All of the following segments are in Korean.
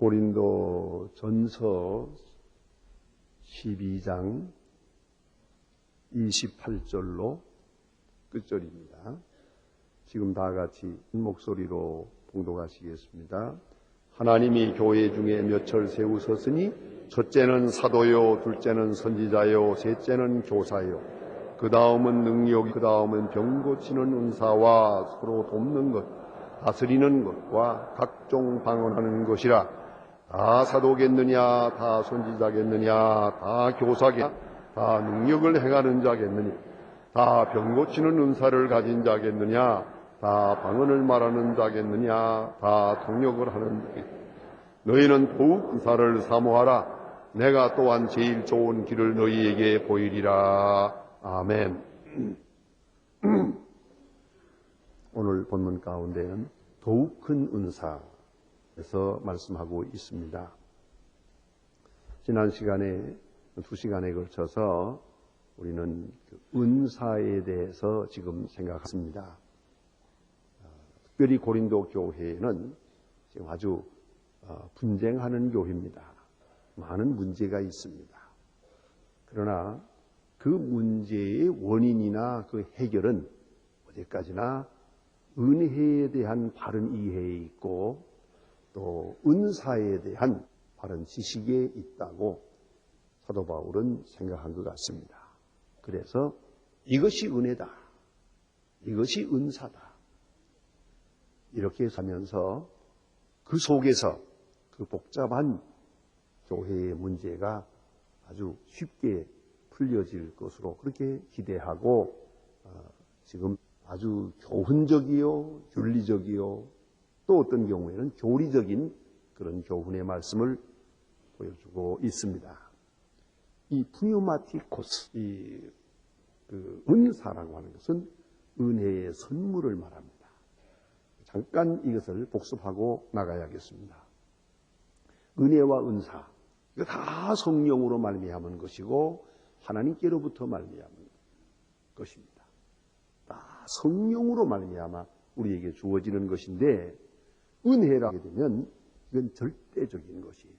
고린도 전서 12장 28절로 끝절입니다. 지금 다 같이 목소리로 봉독하시겠습니다. 하나님이 교회 중에 몇철 세우셨으니 첫째는 사도요, 둘째는 선지자요, 셋째는 교사요, 그 다음은 능력, 그 다음은 병 고치는 은사와 서로 돕는 것, 다스리는 것과 각종 방언하는 것이라. 다 사도겠느냐, 다 선지자겠느냐, 다 교사겠느냐, 다 능력을 행하는 자겠느냐, 다 병 고치는 은사를 가진 자겠느냐, 다 방언을 말하는 자겠느냐, 다 통역을 하는 자겠느냐. 너희는 더욱 은사를 사모하라. 내가 또한 제일 좋은 길을 너희에게 보이리라. 아멘. 오늘 본문 가운데는 더욱 큰 은사에서 말씀하고 있습니다. 지난 시간에 2시간에 걸쳐서 우리는 은사에 대해서 지금 생각했습니다. 특별히 고린도 교회는 지금 아주 분쟁하는 교회입니다. 많은 문제가 있습니다. 그러나 그 문제의 원인이나 그 해결은 어디까지나 은혜에 대한 바른 이해에 있고 또 은사에 대한 바른 지식에 있다고 사도 바울은 생각한 것 같습니다. 그래서 이것이 은혜다, 이것이 은사다, 이렇게 하면서 그 속에서 그 복잡한 교회의 문제가 아주 쉽게 풀려질 것으로 그렇게 기대하고 지금 아주 교훈적이요, 윤리적이요, 또 어떤 경우에는 교리적인 그런 교훈의 말씀을 보여주고 있습니다. 이 푸뉴마티코스, 그 은사라고 하는 것은 은혜의 선물을 말합니다. 잠깐 이것을 복습하고 나가야겠습니다. 은혜와 은사, 이거 다 성령으로 말미암은 것이고 하나님께로부터 말미암은 것입니다. 다 성령으로 말미암아 우리에게 주어지는 것인데, 은혜라게 되면 이건 절대적인 것이에요.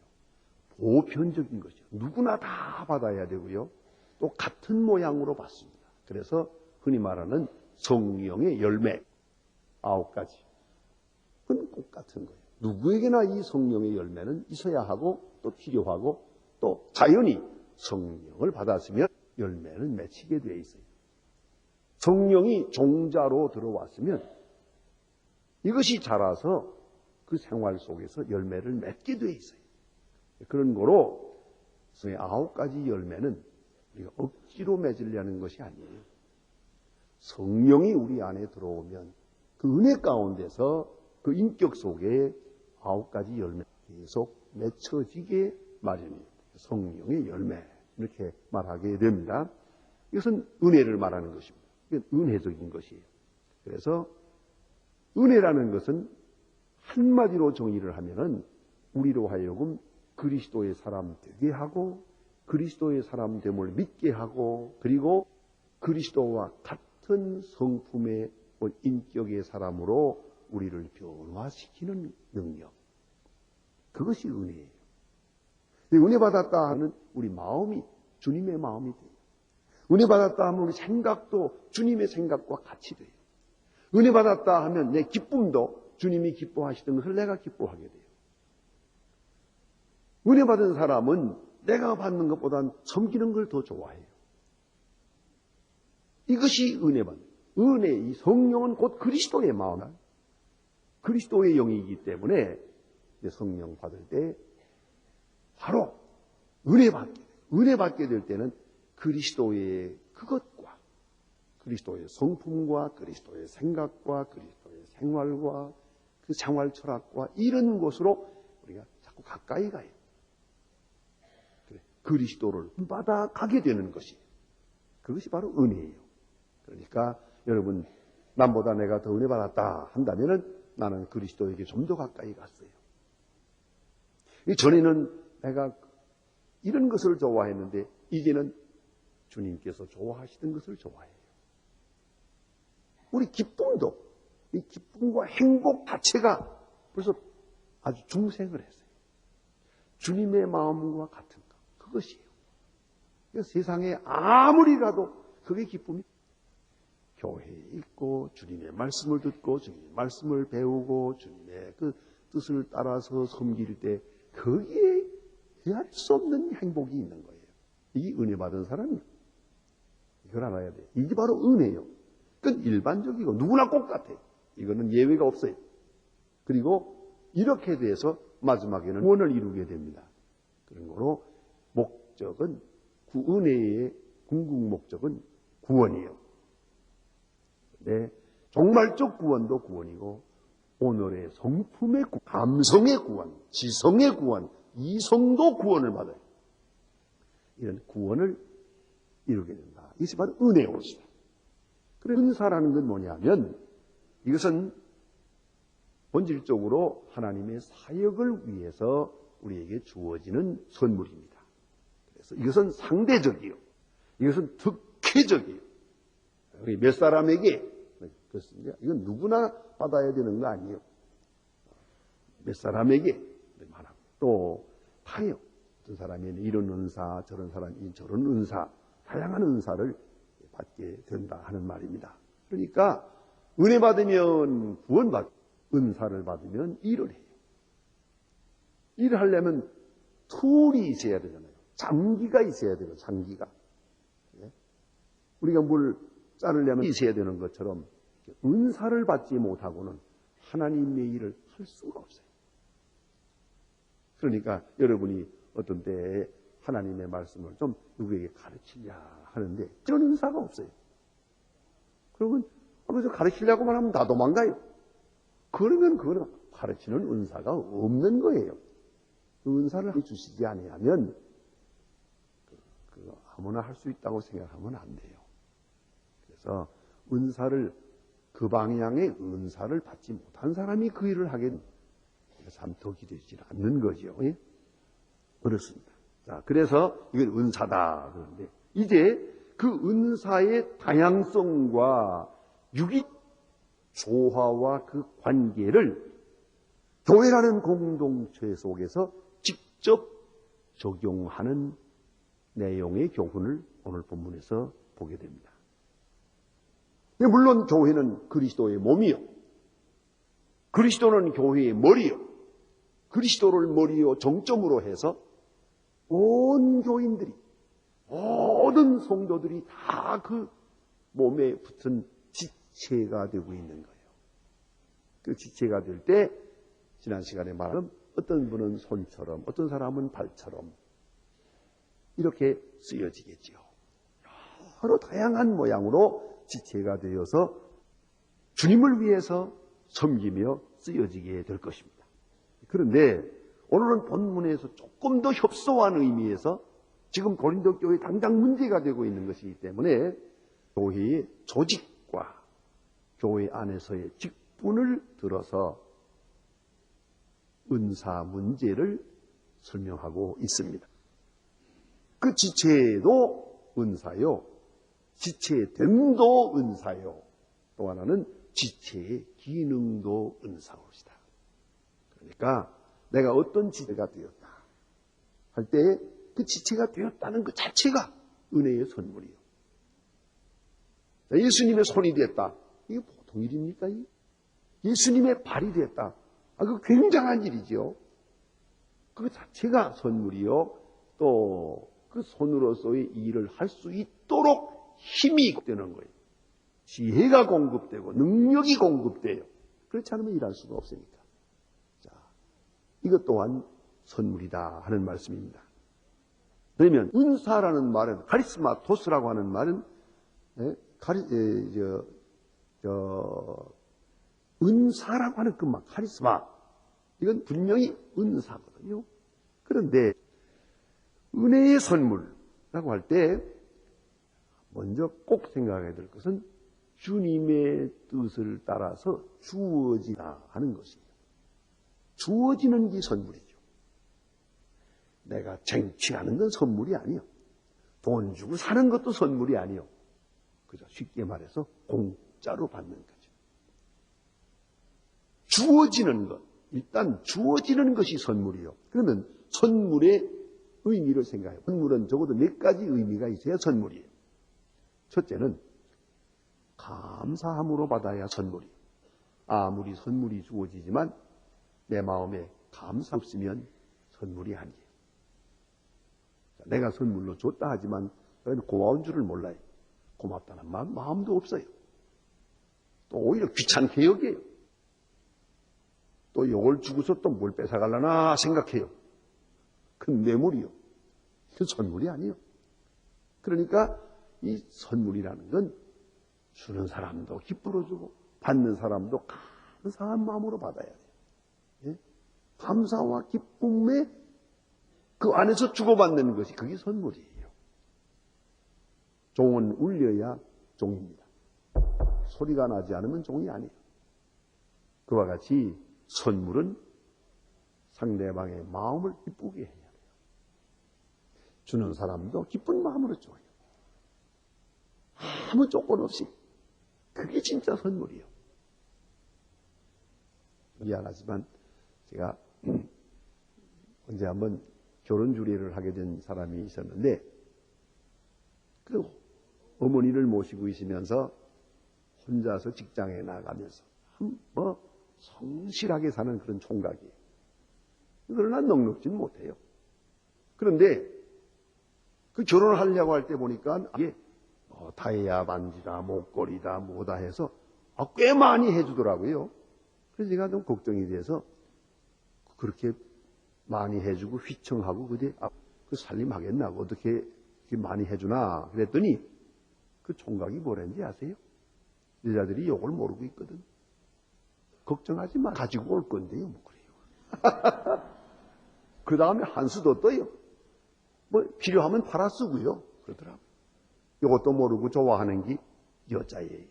보편적인 것이에요. 누구나 다 받아야 되고요, 또 같은 모양으로 받습니다. 그래서 흔히 말하는 성령의 열매 9가지, 그건 똑같은 거예요. 누구에게나 이 성령의 열매는 있어야 하고 또 필요하고 또 자연히 성령을 받았으면 열매는 맺히게 되어 있어요. 성령이 종자로 들어왔으면 이것이 자라서 그 생활 속에서 열매를 맺게 되어 있어요. 그런 거로 9가지 열매는 우리가 억지로 맺으려는 것이 아니에요. 성령이 우리 안에 들어오면 그 은혜 가운데서 그 인격 속에 9가지 열매 계속 맺혀지게 마련이에요. 성령의 열매, 이렇게 말하게 됩니다. 이것은 은혜를 말하는 것입니다. 이건 은혜적인 것이에요. 그래서 은혜라는 것은 한마디로 정의를 하면은 우리로 하여금 그리스도의 사람 되게 하고 그리스도의 사람 됨을 믿게 하고 그리고 그리스도와 같은 성품의 인격의 사람으로 우리를 변화시키는 능력, 그것이 은혜예요. 은혜 받았다 하는 우리 마음이 주님의 마음이 돼요. 은혜 받았다 하면 우리 생각도 주님의 생각과 같이 돼요. 은혜 받았다 하면 내 기쁨도 주님이 기뻐하시던 것을 내가 기뻐하게 돼요. 은혜 받은 사람은 내가 받는 것보다는 섬기는 걸 더 좋아해요. 이것이 은혜 받는, 이 성령은 곧 그리스도의 마음, 그리스도의 영이기 때문에 성령 받을 때 바로 은혜 받게 될 때는 그리스도의 그것과 그리스도의 성품과 그리스도의 생각과 그리스도의 생활과 그 생활 철학과 이런 것으로 우리가 자꾸 가까이 가요. 그리스도를 받아가게 되는 것이, 그것이 바로 은혜예요. 그러니까 여러분, 남보다 내가 더 은혜 받았다 한다면은 나는 그리스도에게 좀 더 가까이 갔어요. 전에는 내가 이런 것을 좋아했는데 이제는 주님께서 좋아하시던 것을 좋아해요. 우리 기쁨도, 이 기쁨과 행복 자체가 벌써 아주 중생을 했어요. 주님의 마음과 같은 것. 그것이에요. 세상에 아무리 가도 그게 기쁨이. 교회에 있고 주님의 말씀을 듣고 주님의 말씀을 배우고 주님의 그 뜻을 따라서 섬길 때 거기에 헤아릴 수 없는 행복이 있는 거예요. 이게 은혜 받은 사람이 이걸 알아야 돼요. 이게 바로 은혜예요. 그건 일반적이고 누구나 꼭 같아요. 이거는 예외가 없어요. 그리고 이렇게 돼서 마지막에는 구원을 이루게 됩니다. 그런 거로 목적은 은혜의 궁극 목적은 구원이에요. 네, 종말적 구원도 구원이고 오늘의 성품의 구원, 감성의 구원, 지성의 구원, 이성도 구원을 받아요. 이런 구원을 이루게 된다. 이것이 바로 은혜의 옷이다. 그래서 은사라는 건 뭐냐면 이것은 본질적으로 하나님의 사역을 위해서 우리에게 주어지는 선물입니다. 그래서 이것은 상대적이요. 이것은 특혜적이요. 몇 사람에게 그렇습니다. 이건 누구나 받아야 되는 거 아니에요. 몇 사람에게 많아. 또 다요. 어떤 사람에는 이런 은사, 저런 사람이 저런 은사, 다양한 은사를 받게 된다 하는 말입니다. 그러니까 은혜 받으면 구원받고 은사를 받으면 일을 해요. 일을 하려면 툴이 있어야 되잖아요. 장기가 있어야 돼요. 장기가. 우리가 뭘 자르려면 있어야 되는 것처럼 은사를 받지 못하고는 하나님의 일을 할 수가 없어요. 그러니까 여러분이 어떤 때에 하나님의 말씀을 좀 누구에게 가르치려 하는데 그런 은사가 없어요. 그러면 가르치려고만 하면 다 도망가요. 그러면 그거는 가르치는 은사가 없는 거예요. 그 은사를 주시지 아니하면 아무나 할 수 있다고 생각하면 안 돼요. 그래서 은사를 그 방향의 은사를 받지 못한 사람이 그 일을 하게 참 덕이 되지 않는 거죠. 예? 그렇습니다. 자, 그래서 이건 은사다. 그런데 이제 그 은사의 다양성과 유기 조화와 그 관계를 교회라는 공동체 속에서 직접 적용하는 내용의 교훈을 오늘 본문에서 보게 됩니다. 물론 교회는 그리스도의 몸이요. 그리스도는 교회의 머리요. 그리스도를 머리요 정점으로 해서 온 교인들이 모든 성도들이 다 그 몸에 붙은 지체가 되고 있는 거예요. 그 지체가 될 때 지난 시간에 말한 어떤 분은 손처럼 어떤 사람은 발처럼 이렇게 쓰여지겠지요. 여러 다양한 모양으로 지체가 되어서 주님을 위해서 섬기며 쓰여지게 될 것입니다. 그런데 오늘은 본문에서 조금 더 협소한 의미에서 지금 고린도 교회 당장 문제가 되고 있는 것이기 때문에 교회의 조직과 교회 안에서의 직분을 들어서 은사 문제를 설명하고 있습니다. 그 지체도 은사요. 지체됨도 은사요. 또 하나는 지체의 기능도 은사옵시다. 그러니까 내가 어떤 지체가 되었다 할 때 그 지체가 되었다는 그 자체가 은혜의 선물이요. 예수님의 손이 됐다. 이게 보통 일입니까? 예수님의 발이 됐다. 그 굉장한 일이죠. 그 자체가 선물이요. 또 그 손으로서의 일을 할 수 있도록 힘이 되는 거예요. 지혜가 공급되고 능력이 공급돼요. 그렇지 않으면 일할 수가 없으니까. 자, 이것 또한 선물이다 하는 말씀입니다. 그러면 은사라는 말은 카리스마토스라고 하는 말은 은사라고 하는 그 말 카리스마 이건 분명히 은사거든요. 그런데 은혜의 선물이라고 할 때 먼저 꼭 생각해야 될 것은 주님의 뜻을 따라서 주어지다 하는 것입니다. 주어지는 게 선물이죠. 내가 쟁취하는 건 선물이 아니요. 돈 주고 사는 것도 선물이 아니요. 그저 쉽게 말해서 공짜로 받는 거죠. 주어지는 것, 일단 주어지는 것이 선물이요. 그러면 선물의 의미를 생각해요. 선물은 적어도 몇 가지 의미가 있어야 선물이에요. 첫째는 감사함으로 받아야 선물이에요. 아무리 선물이 주어지지만 내 마음에 감사 없으면 선물이 아니에요. 내가 선물로 줬다 하지만 고마운 줄을 몰라요. 고맙다는 마음도 없어요. 또 오히려 귀찮게 여겨요. 또 이걸 주고서 또 뭘 뺏어가려나 생각해요. 큰 뇌물이요. 그 선물이 아니에요. 그러니까 이 선물이라는 건 주는 사람도 기쁘러 주고 받는 사람도 감사한 마음으로 받아야 돼요. 예? 감사와 기쁨에 그 안에서 주고받는 것이 그게 선물이에요. 종은 울려야 종입니다. 소리가 나지 않으면 종이 아니에요. 그와 같이 선물은 상대방의 마음을 기쁘게 해야 돼요. 주는 사람도 기쁜 마음으로 줘요. 아무 조건 없이. 그게 진짜 선물이에요. 미안하지만 제가 언제 한번 결혼 주례를 하게 된 사람이 있었는데 그 어머니를 모시고 있으면서 혼자서 직장에 나가면서 성실하게 사는 그런 총각이에요. 그러나 넉넉지는 못해요. 그런데 그 결혼을 하려고 할 때 보니까 이게 다이아 반지다 목걸이다 뭐다 해서 꽤 많이 해주더라고요. 그래서 제가 좀 걱정이 돼서 그렇게 많이 해주고 휘청하고 그 살림하겠나 어떻게 많이 해주나 그랬더니 그 총각이 뭐랬는지 아세요? 여자들이 욕을 모르고 있거든. 걱정하지 마. 가지고 올 건데요. 뭐 그래요. 그 다음에 한 수 더 떠요. 뭐 필요하면 팔아 쓰고요. 그러더라고요. 이것도 모르고 좋아하는 게 여자예요.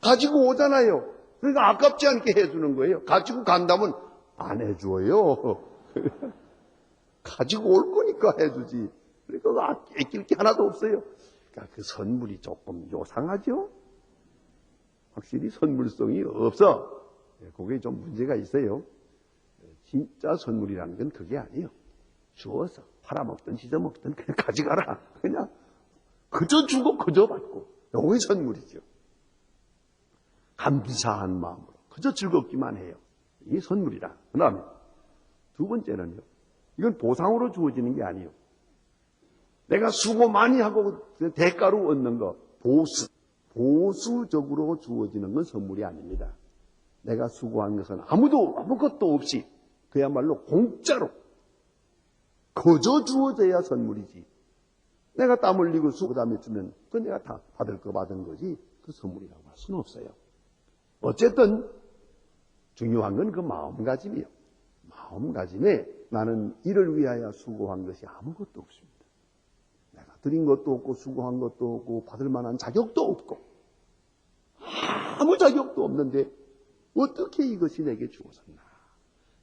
가지고 오잖아요. 그러니까 아깝지 않게 해주는 거예요. 가지고 간다면 안 해줘요. 가지고 올 거니까 해주지. 그러니까 아낄 게 하나도 없어요. 그러니까 그 선물이 조금 요상하죠? 확실히 선물성이 없어. 그게 좀 문제가 있어요. 진짜 선물이라는 건 그게 아니에요. 주어서 팔아먹든 찢어먹든 그냥 가져가라. 그냥 그저 주고 그저 받고. 요게 선물이죠. 감사한 마음으로 그저 즐겁기만 해요. 이게 선물이다. 그 다음에 두 번째는요. 이건 보상으로 주어지는 게 아니에요. 내가 수고 많이 하고 대가로 얻는 거 보수적으로 주어지는 건 선물이 아닙니다. 내가 수고한 것은 아무것도 없이 그야말로 공짜로 거저 주어져야 선물이지. 내가 땀 흘리고 수고담에 주면 그건 내가 다 받을 거 받은 거지 그 선물이라고 할 수는 없어요. 어쨌든 중요한 건 그 마음가짐이에요. 마음가짐에 나는 이를 위하여 수고한 것이 아무것도 없습니다. 내가 드린 것도 없고 수고한 것도 없고 받을 만한 자격도 없고 아무 자격도 없는데 어떻게 이것이 내게 주어졌나.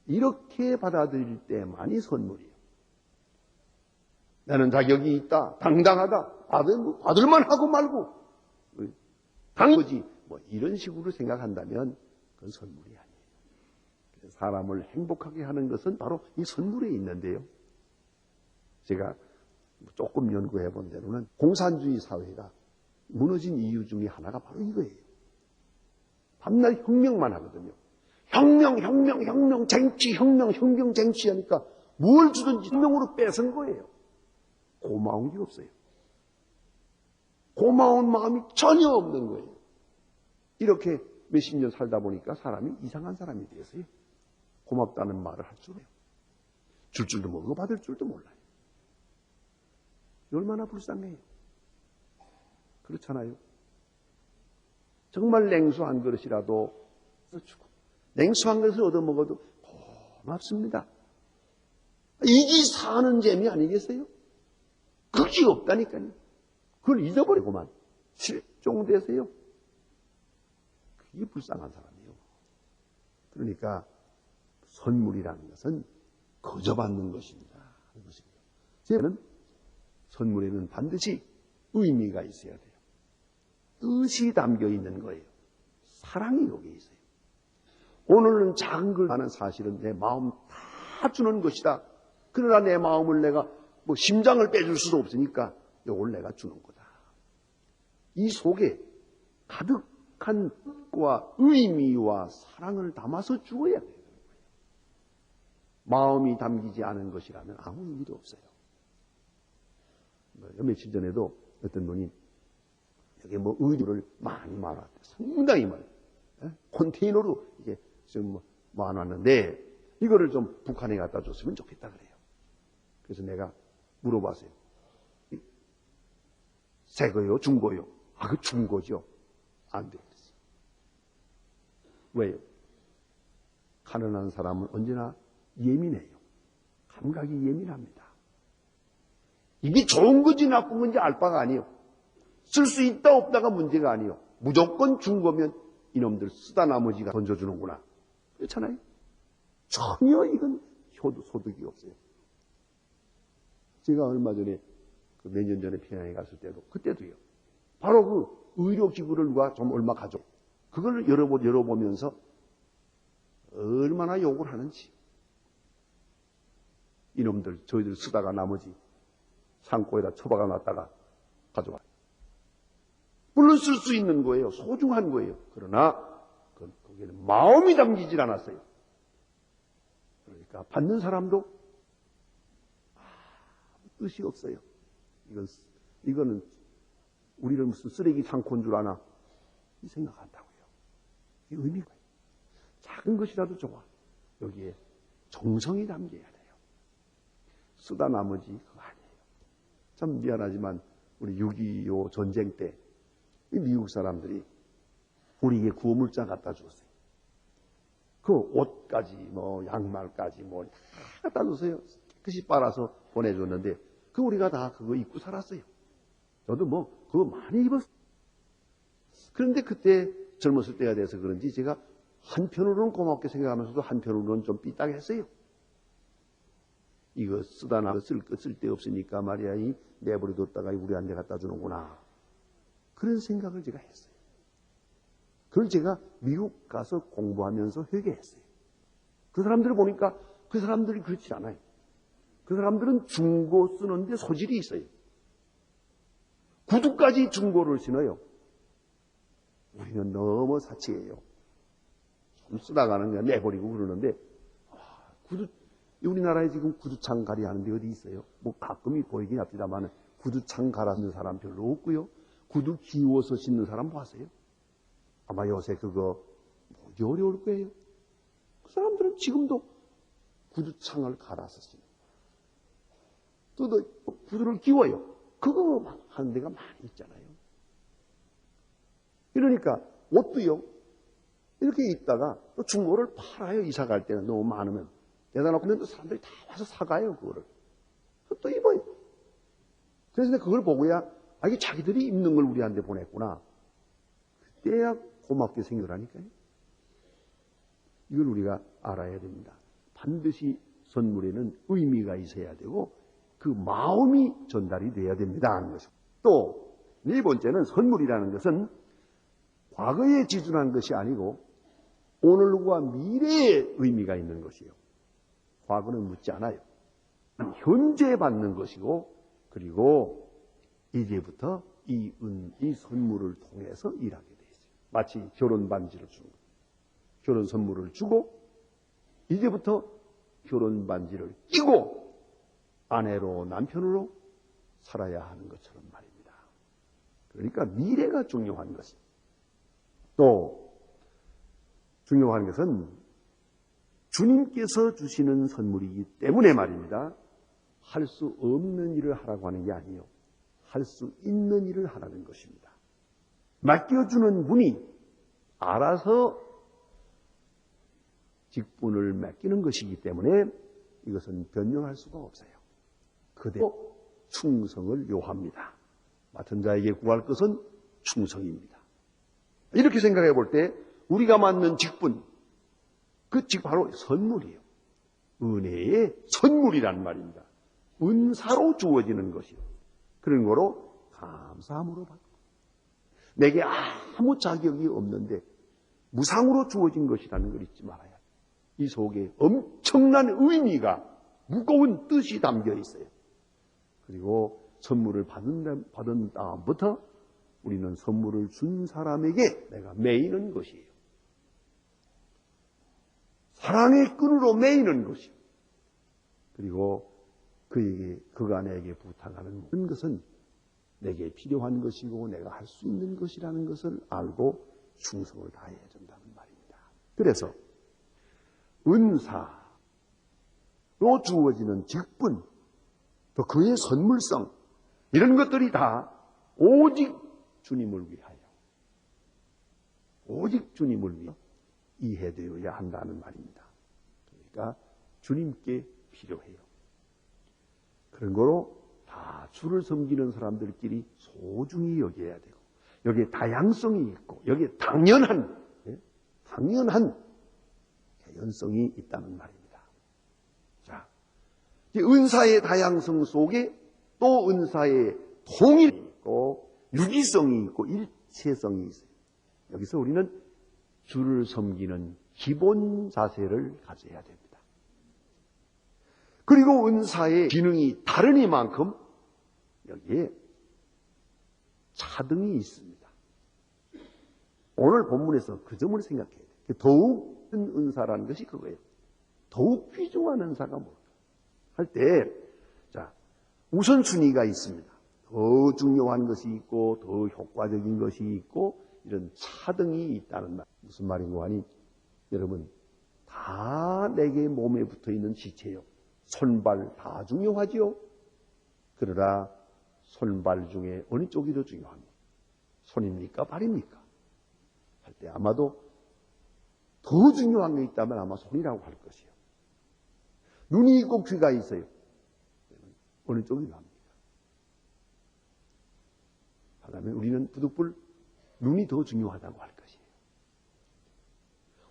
이렇게 받아들일 때만이 선물이에요. 나는 자격이 있다. 당당하다. 받을만 하고 말고 당거지. 뭐 이런 식으로 생각한다면 그건 선물이 아니에요. 사람을 행복하게 하는 것은 바로 이 선물에 있는데요. 제가 조금 연구해 본 대로는 공산주의 사회가 무너진 이유 중에 하나가 바로 이거예요. 밤낮 혁명만 하거든요. 혁명, 쟁취, 혁명, 쟁취하니까 뭘 주든지 혁명으로 뺏은 거예요. 고마운 게 없어요. 고마운 마음이 전혀 없는 거예요. 이렇게 몇십 년 살다 보니까 사람이 이상한 사람이 되었어요. 고맙다는 말을 할 줄 몰라요. 줄 줄도 모르고 받을 줄도 몰라요. 얼마나 불쌍해요. 그렇잖아요. 정말 냉수 한 그릇이라도 주고 냉수 한 그릇을 얻어먹어도 고맙습니다. 이게 사는 재미 아니겠어요? 그게 없다니까요. 그걸 잊어버리고만 실종되세요. 그게 불쌍한 사람이에요. 그러니까 선물이라는 것은 거저 받는 것입니다. 하는 것입니다. 저는 선물에는 반드시 의미가 있어야 돼요. 뜻이 담겨 있는 거예요. 사랑이 여기 있어요. 오늘은 작은 걸 하는 사실은 내 마음 다 다 주는 것이다. 그러나 내 마음을 내가 뭐 심장을 빼줄 수도 없으니까 이걸 내가 주는 거다. 이 속에 가득한 뜻과 의미와 사랑을 담아서 주어야 돼요. 마음이 담기지 않은 것이라면 아무 의미도 없어요. 며칠 전에도 어떤 분이 여기 뭐 의류를 많이 말았대. 상당히 많이. 컨테이너로 이게 좀 많았는데 이거를 좀 북한에 갖다 줬으면 좋겠다 그래요. 그래서 내가 물어봤어요. 새 거요? 중 거요? 아, 그 중 거죠. 안 돼. 그랬어요. 왜요? 가난한 사람은 언제나 예민해요. 감각이 예민합니다. 이게 좋은 건지 나쁜 건지 알 바가 아니에요. 쓸 수 있다 없다가 문제가 아니에요. 무조건 준 거면 이놈들 쓰다 나머지가 던져주는구나. 그렇잖아요. 전혀 이건 소득이 없어요. 제가 얼마 전에 몇 년 전에 평양에 갔을 때도 그때도요. 바로 그 의료기구를 누가 좀 얼마 가져. 그걸 열어보면서 얼마나 욕을 하는지. 이놈들 저희들 쓰다가 나머지 창고에다 처박아 놨다가 가져와. 물론 쓸 수 있는 거예요. 소중한 거예요. 그러나 거기에는 마음이 담기질 않았어요. 그러니까 받는 사람도 뜻이 없어요. 이거는 우리를 무슨 쓰레기 창고인 줄 아나? 이 생각한다고요. 이 의미가 있어요. 작은 것이라도 좋아. 여기에 정성이 담겨야 돼요. 쓰다 나머지 그거 아니에요. 참 미안하지만 우리 6.25 전쟁 때 이 미국 사람들이 우리에게 구호물자 갖다 줬어요. 그 옷까지 뭐 양말까지 뭐 다 갖다 줬어요. 깨끗이 빨아서 보내줬는데 그 우리가 다 그거 입고 살았어요. 저도 뭐 그거 많이 입었어요. 그런데 그때 젊었을 때가 돼서 그런지 제가 한편으로는 고맙게 생각하면서도 한편으로는 좀 삐딱했어요. 이거 쓰다 나 쓸데 없으니까 말이야 이 내버려뒀다가 우리한테 갖다 주는구나. 그런 생각을 제가 했어요. 그걸 제가 미국 가서 공부하면서 회개했어요. 그 사람들을 보니까 그 사람들이 그렇지 않아요. 그 사람들은 중고 쓰는데 소질이 있어요. 구두까지 중고를 신어요. 우리는 너무 사치예요. 좀 쓰다가는 그냥 내버리고 그러는데 우리나라에 지금 구두창 가리 하는 데 어디 있어요? 뭐 가끔이 보이긴 합니다만 구두창 갈아쓰는 사람 별로 없고요. 구두 기워서 신는 사람 봤어요? 아마 요새 그거 뭐지 어려울 거예요. 그 사람들은 지금도 구두창을 갈아서 신어요. 또 구두를 끼워요. 그거 막 하는 데가 많이 있잖아요. 이러니까 옷도요. 이렇게 입다가 또 중고를 팔아요. 이사 갈 때는 너무 많으면. 내다 놓고 또 사람들이 다 와서 사가요. 그거를. 또 입어요. 그래서 내가 그걸 보고야 이게 자기들이 입는 걸 우리한테 보냈구나. 그때야 고맙게 생각하니까요. 이걸 우리가 알아야 됩니다. 반드시 선물에는 의미가 있어야 되고 그 마음이 전달이 돼야 됩니다 하는 것이고 또 네 번째는 선물이라는 것은 과거에 지존한 것이 아니고 오늘과 미래의 의미가 있는 것이에요. 과거는 묻지 않아요. 현재 받는 것이고 그리고 이제부터 이 선물을 통해서 일하게 돼 있어요. 마치 결혼 반지를 주는 거예요. 결혼 선물을 주고 이제부터 결혼 반지를 끼고 아내로 남편으로 살아야 하는 것처럼 말입니다. 그러니까 미래가 중요한 것입니다. 또 중요한 것은 주님께서 주시는 선물이기 때문에 말입니다. 할 수 없는 일을 하라고 하는 게 아니에요. 할 수 있는 일을 하라는 것입니다. 맡겨주는 분이 알아서 직분을 맡기는 것이기 때문에 이것은 변명할 수가 없어요. 그대로 충성을 요합니다. 맡은 자에게 구할 것은 충성입니다. 이렇게 생각해 볼 때 우리가 맡는 직분, 그 직 바로 선물이에요. 은혜의 선물이란 말입니다. 은사로 주어지는 것이요. 그런 거로 감사함으로 받고 내게 아무 자격이 없는데 무상으로 주어진 것이라는 걸 잊지 말아야 돼요. 이 속에 엄청난 의미가, 무거운 뜻이 담겨 있어요. 그리고 선물을 받은 다음부터 우리는 선물을 준 사람에게 내가 매이는 것이에요. 사랑의 끈으로 매이는 것이요. 그리고 그가 내게 부탁하는 모든 것은 내게 필요한 것이고 내가 할 수 있는 것이라는 것을 알고 충성을 다해야 된다는 말입니다. 그래서 은사로 주어지는 직분, 또 그의 선물성, 이런 것들이 다 오직 주님을 위하여, 오직 주님을 위해 이해되어야 한다는 말입니다. 그러니까 주님께 필요해요. 그런 거로 다 주를 섬기는 사람들끼리 소중히 여겨야 되고, 여기에 다양성이 있고, 여기에 당연한 개연성이 있다는 말입니다. 자, 은사의 다양성 속에 또 은사의 통일이 있고, 유기성이 있고, 일체성이 있어요. 여기서 우리는 주를 섬기는 기본 자세를 가져야 됩니다. 그리고 은사의 기능이 다르니만큼 여기에 차등이 있습니다. 오늘 본문에서 그 점을 생각해야 돼요. 더욱 큰 은사라는 것이 그거예요. 더욱 귀중한 은사가 뭘까? 할 때, 자, 우선순위가 있습니다. 더 중요한 것이 있고, 더 효과적인 것이 있고, 이런 차등이 있다는 말. 무슨 말인고 하니, 여러분, 다 내게 몸에 붙어 있는 지체요. 손발 다 중요하지요. 그러나 손발 중에 어느 쪽이 더 중요합니까? 손입니까? 발입니까? 할 때 아마도 더 중요한 게 있다면 아마 손이라고 할 것이요. 눈이 있고 귀가 있어요. 어느 쪽이 중요합니까? 하다면 우리는 부득불 눈이 더 중요하다고 할 것이에요.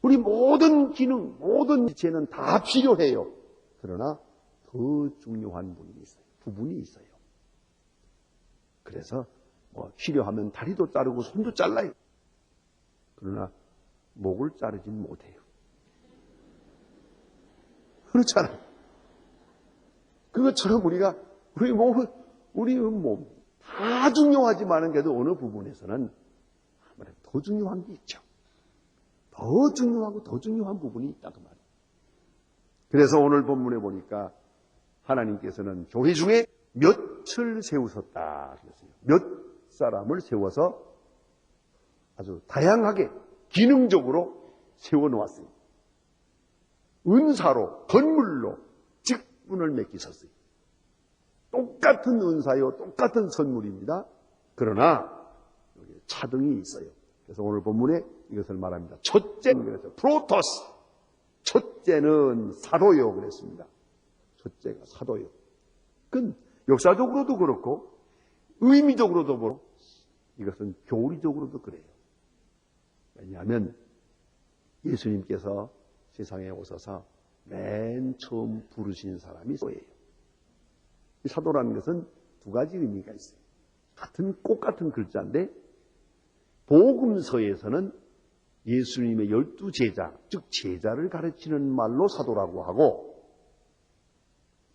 우리 모든 기능, 모든 지체는 다 필요해요. 그러나 더 중요한 부분이 있어요. 그래서 필요하면 다리도 자르고 손도 잘라요. 그러나 목을 자르진 못해요. 그렇잖아요. 그것처럼 우리 몸 다 중요하지만은 그래도 어느 부분에서는 아무래도 더 중요한 게 있죠. 더 중요하고 더 중요한 부분이 있다 그 말이에요. 그래서 오늘 본문에 보니까 하나님께서는 교회 중에 몇을 세우셨다 그랬어요. 몇 사람을 세워서 아주 다양하게 기능적으로 세워놓았어요. 은사로, 선물로 직분을 맡기셨어요. 똑같은 은사요, 똑같은 선물입니다. 그러나 여기 차등이 있어요. 그래서 오늘 본문에 이것을 말합니다. 첫째는 그래서 프로토스, 첫째는 사도요 그랬습니다. 첫째가 사도요. 그건 역사적으로도 그렇고 의미적으로도 그렇고 이것은 교리적으로도 그래요. 왜냐하면 예수님께서 세상에 오셔서 맨 처음 부르신 사람이 사도예요. 이 사도라는 것은 두 가지 의미가 있어요. 꽃 같은 글자인데 복음서에서는 예수님의 12제자, 즉 제자를 가르치는 말로 사도라고 하고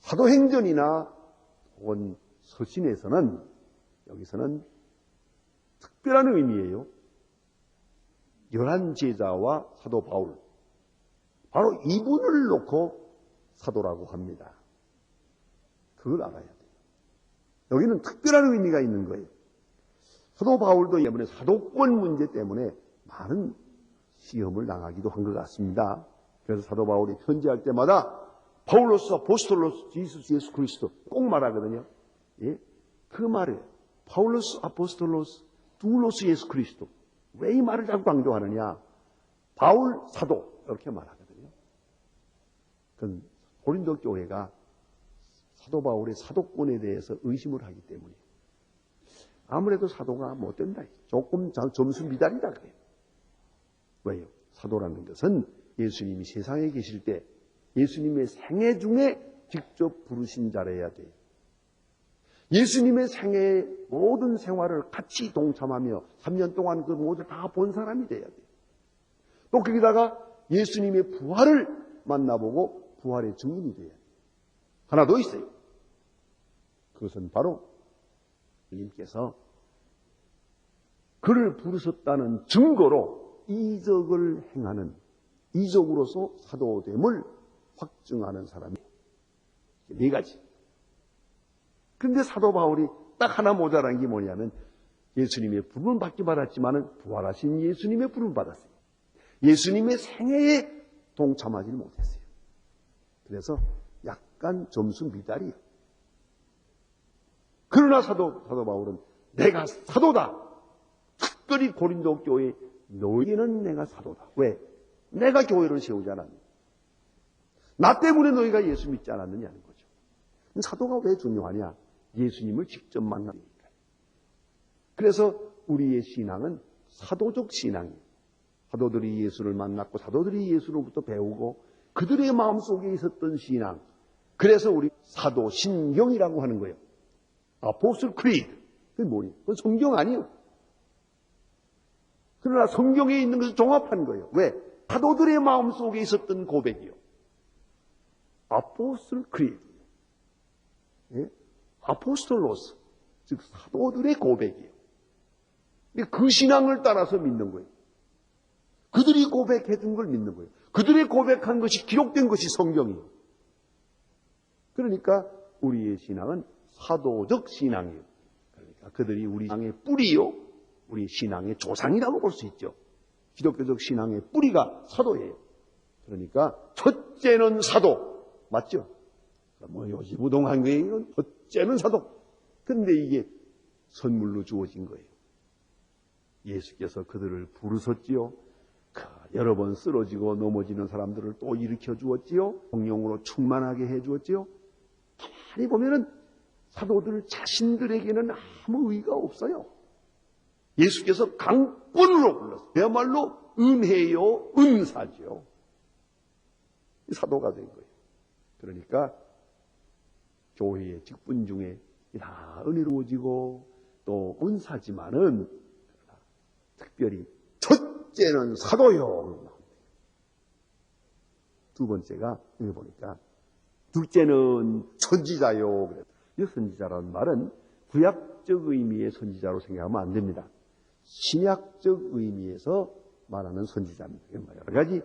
사도행전이나 혹은 서신에서는 여기서는 특별한 의미예요. 11제자와 사도 바울, 바로 이분을 놓고 사도라고 합니다. 그걸 알아야 돼요. 여기는 특별한 의미가 있는 거예요. 사도 바울도 이번에 사도권 문제 때문에 많은 시험을 당하기도 한 것 같습니다. 그래서 사도 바울이 편지할 때마다 파울로스 아포스톨로스 지수스 예수 그리스도 꼭 말하거든요. 예? 그 말이에요. 파울로스 아포스톨로스 두로스 예수 그리스도. 왜 이 말을 자꾸 강조하느냐? 바울 사도 이렇게 말하거든요. 그건 고린도 교회가 사도 바울의 사도권에 대해서 의심을 하기 때문에 아무래도 사도가 못 된다. 조금 점수 미달이다 그래요. 왜요? 사도라는 것은 예수님이 세상에 계실 때 예수님의 생애 중에 직접 부르신 자라야 돼요. 예수님의 생애의 모든 생활을 같이 동참하며 3년 동안 그 모두 다 본 사람이 돼야 돼요. 또 거기다가 예수님의 부활을 만나보고 부활의 증인이 돼야 돼요. 하나 더 있어요. 그것은 바로 주님께서 그를 부르셨다는 증거로 이적을 행하는, 이적으로서 사도됨을 확증하는 사람이 네 가지. 그런데 사도 바울이 딱 하나 모자란 게 뭐냐면 예수님의 부름을 받기 받았지만은 부활하신 예수님의 부름을 받았어요. 예수님의 생애에 동참하지 못했어요. 그래서 약간 점수 미달이에요. 그러나 사도 바울은 내가 사도다. 특별히 고린도 교회 너희는 내가 사도다. 왜? 내가 교회를 세우지 않았느냐. 나 때문에 너희가 예수 믿지 않았느냐는 거죠. 사도가 왜 중요하냐? 예수님을 직접 만나니까. 그래서 우리의 신앙은 사도적 신앙이에요. 사도들이 예수를 만났고 사도들이 예수로부터 배우고 그들의 마음속에 있었던 신앙. 그래서 우리 사도 신경이라고 하는 거예요. 아포스톨 크리드. 그게 뭐예요? 그건 성경 아니에요. 그러나 성경에 있는 것을 종합한 거예요. 왜? 사도들의 마음속에 있었던 고백이요. 아포스톨 크리드. 예? 아포스톨로스. 즉 사도들의 고백이에요. 그 신앙을 따라서 믿는 거예요. 그들이 고백해 준 걸 믿는 거예요. 그들이 고백한 것이 기록된 것이 성경이에요. 그러니까 우리의 신앙은 사도적 신앙이에요. 그러니까 그들이 우리 신앙의 뿌리요, 우리 신앙의 조상이라고 볼 수 있죠. 기독교적 신앙의 뿌리가 사도예요. 그러니까 첫째는 사도, 맞죠? 뭐 요지부동한 거예요. 첫째는 사도. 그런데 이게 선물로 주어진 거예요. 예수께서 그들을 부르셨지요. 여러 번 쓰러지고 넘어지는 사람들을 또 일으켜 주었지요. 성령으로 충만하게 해 주었지요. 가만히 보면은 사도들 자신들에게는 아무 의의가 없어요. 예수께서 강권으로 불렀어요. 그야말로 은혜요, 은사죠. 사도가 된 거예요. 그러니까 교회의 직분 중에 다 은혜로워지고 또 은사지만은 특별히 첫째는 사도요. 두 번째가 여기 보니까 둘째는 선지자요. 이 선지자라는 말은 구약적 의미의 선지자로 생각하면 안 됩니다. 신약적 의미에서 말하는 선지자입니다. 여러 가지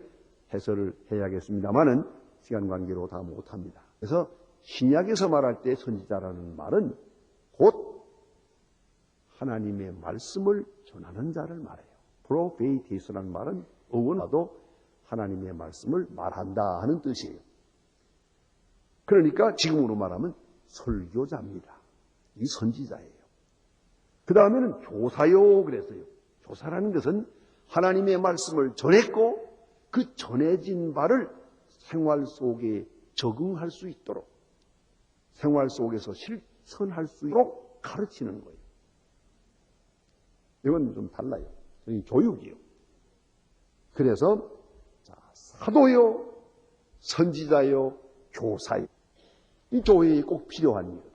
해설을 해야겠습니다만은 시간 관계로 다 못합니다. 그래서 신약에서 말할 때 선지자라는 말은 곧 하나님의 말씀을 전하는 자를 말해요. 프로페이티스라는 말은 어원화도 하나님의 말씀을 말한다 하는 뜻이에요. 그러니까 지금으로 말하면 설교자입니다. 이 선지자예요. 그 다음에는 교사요 그랬어요. 교사라는 것은 하나님의 말씀을 전했고 그 전해진 바를 생활 속에 적응할 수 있도록 생활 속에서 실천할 수 있도록 가르치는 거예요. 이건 좀 달라요. 이 교육이요. 그래서 사도요, 선지자요, 교사요. 이 교회에 꼭 필요한 일이에요.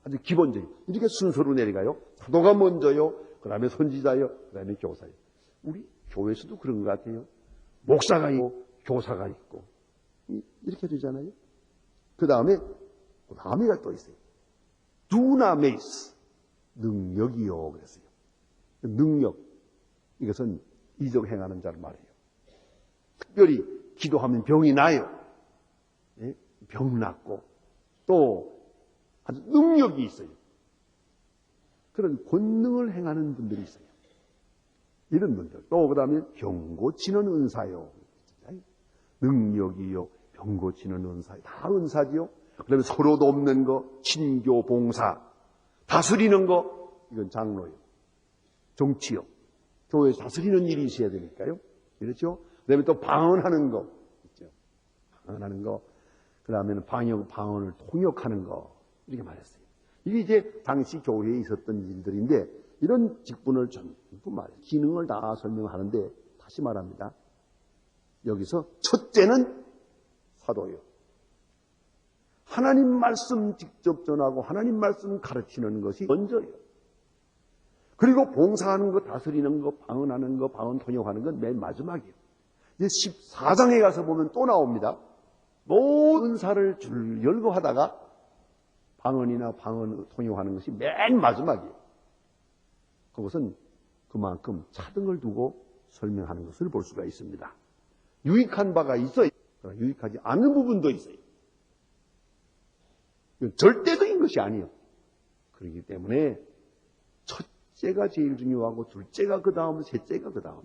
아주 기본적인. 이렇게 순서로 내려가요. 사도가 먼저요, 그 다음에 선지자요, 그 다음에 교사요. 우리 교회에서도 그런 것 같아요. 목사가 있고, 교사가 있고. 이렇게 되잖아요. 그 다음에가 또 있어요. 두나메이스. 능력이요. 그랬어요. 능력. 이것은 이적 행하는 자를 말해요. 특별히 기도하면 병이 나요. 예? 병 낫고 또 아주 능력이 있어요. 그런 권능을 행하는 분들이 있어요. 이런 분들. 또 그 다음에 병 고치는 은사요. 능력이요. 병 고치는 은사요. 다 은사지요. 그 다음에 서로 돕는 거, 친교, 봉사, 다스리는 거, 이건 장로요. 정치요. 교회 다스리는 일이 있어야 되니까요. 그렇죠? 그 다음에 또 방언하는 거 있죠. 방언하는 거. 그 다음에는 방언을 통역하는 거. 이렇게 말했어요. 이게 이제 당시 교회에 있었던 일들인데 이런 직분을 전부 말해요. 기능을 다 설명하는데 다시 말합니다. 여기서 첫째는 사도요. 하나님 말씀 직접 전하고 하나님 말씀 가르치는 것이 먼저예요. 그리고 봉사하는 거, 다스리는 거, 방언하는 거, 방언 통역하는 건 맨 마지막이에요. 14장에 가서 보면 또 나옵니다. 모든 은사를 줄 열고 하다가 방언이나 방언 통용하는 것이 맨 마지막이에요. 그것은 그만큼 차등을 두고 설명하는 것을 볼 수가 있습니다. 유익한 바가 있어요. 유익하지 않은 부분도 있어요. 이건 절대적인 것이 아니에요. 그렇기 때문에 첫째가 제일 중요하고 둘째가 그 다음, 셋째가 그 다음.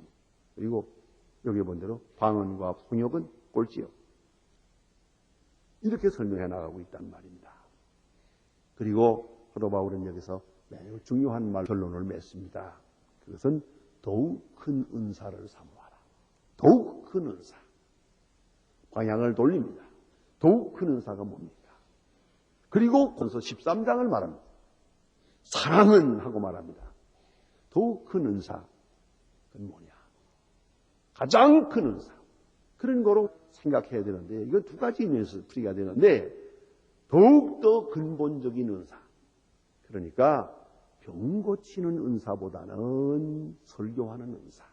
그리고 여기 본 대로 방언과 통역은 꼴찌요. 이렇게 설명해 나가고 있단 말입니다. 그리고 사도 바울은 여기서 매우 중요한 말 결론을 맺습니다. 그것은 더욱 큰 은사를 사모하라. 더욱 큰 은사. 방향을 돌립니다. 더욱 큰 은사가 뭡니까? 그리고 권서 13장을 말합니다. 사랑은 하고 말합니다. 더욱 큰 은사. 그건 뭐냐? 가장 큰 은사. 그런 거로 생각해야 되는데, 이건 두 가지 의미에서 풀이가 되는데, 더욱더 근본적인 은사. 그러니까 병 고치는 은사보다는 설교하는 은사.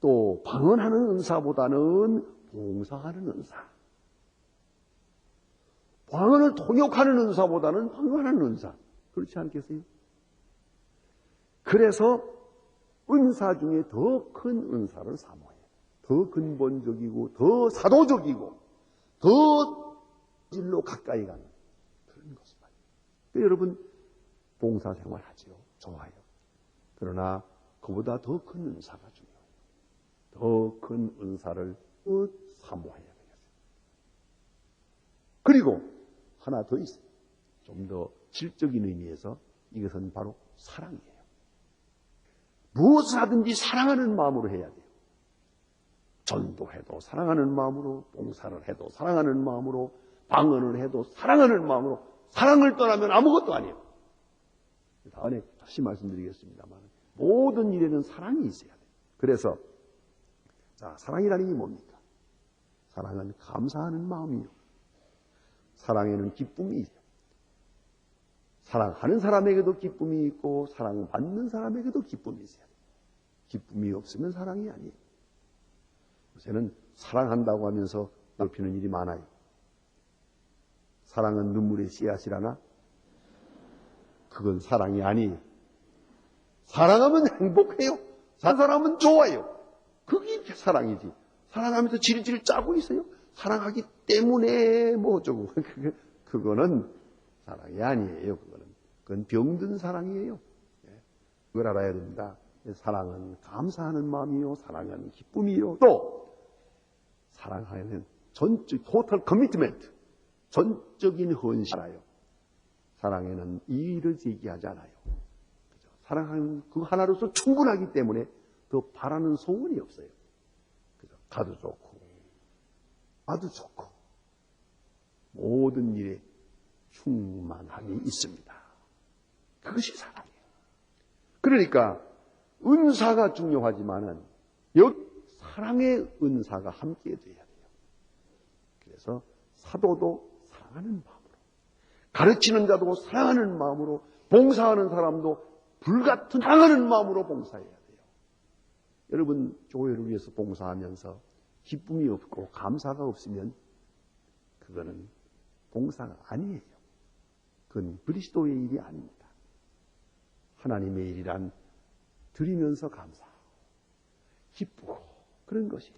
또 방언하는 은사보다는 봉사하는 은사. 방언을 통역하는 은사보다는 방언하는 은사. 그렇지 않겠어요? 그래서 은사 중에 더 큰 은사를 사모해요. 더 근본적이고 더 사도적이고 더 진로 가까이 가는 그런 것을 말이에요. 여러분 봉사생활 하죠. 좋아요. 그러나 그보다 더 큰 은사가 중요해요. 더 큰 은사를 사모해야 되겠어요. 그리고 하나 더 있어요. 좀 더 질적인 의미에서 이것은 바로 사랑이에요. 무엇을 하든지 사랑하는 마음으로 해야 돼요. 전도해도 사랑하는 마음으로, 봉사를 해도 사랑하는 마음으로, 방언을 해도 사랑하는 마음으로. 사랑을 떠나면 아무것도 아니에요. 다음에 다시 말씀드리겠습니다만 모든 일에는 사랑이 있어야 돼요. 그래서 자, 사랑이라는 게 뭡니까? 사랑은 감사하는 마음이요. 사랑에는 기쁨이 있어요. 사랑하는 사람에게도 기쁨이 있고 사랑받는 사람에게도 기쁨이 있어야 돼요. 기쁨이 없으면 사랑이 아니에요. 요새는 사랑한다고 하면서 넓히는 일이 많아요. 사랑은 눈물의 씨앗이라나? 그건 사랑이 아니에요. 사랑하면 행복해요. 사랑하면 좋아요. 그게 사랑이지. 사랑하면서 질질 짜고 있어요. 사랑하기 때문에 뭐 어쩌고. 그거는 사랑이 아니에요. 그건 병든 사랑이에요. 그걸 알아야 됩니다. 사랑은 감사하는 마음이요. 사랑은 기쁨이요. 또 사랑하는 전적 토탈 커미트멘트. 전적인 헌신이에요. 사랑에는 이의를 제기하지 않아요. 사랑하는 그 하나로서 충분하기 때문에 더 바라는 소원이 없어요. 가도 좋고, 아도 좋고, 모든 일에 충만함이 있습니다. 그것이 사랑이에요. 그러니까 은사가 중요하지만은 여기 사랑의 은사가 함께 돼야 돼요. 그래서 사도도 사랑하는 마음으로, 가르치는 자도 사랑하는 마음으로, 봉사하는 사람도 불같은 사랑하는 마음으로 봉사해야 돼요. 여러분 교회를 위해서 봉사하면서 기쁨이 없고 감사가 없으면 그거는 봉사가 아니에요. 그건 그리스도의 일이 아닙니다. 하나님의 일이란 드리면서 감사하고 기쁘고 그런 것이에요.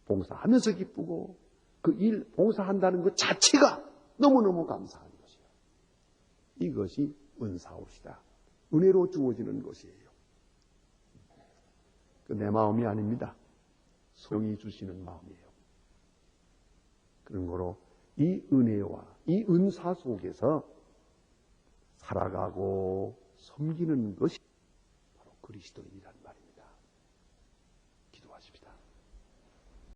봉사하면서 기쁘고 그 일 봉사한다는 것 자체가 너무너무 감사한 것이에요. 이것이 은사옵시다. 은혜로 주어지는 것이에요. 내 마음이 아닙니다. 성이 주시는 마음이에요. 그런 거로 이 은혜와 이 은사 속에서 살아가고 섬기는 것이 바로 그리스도인이란 말입니다.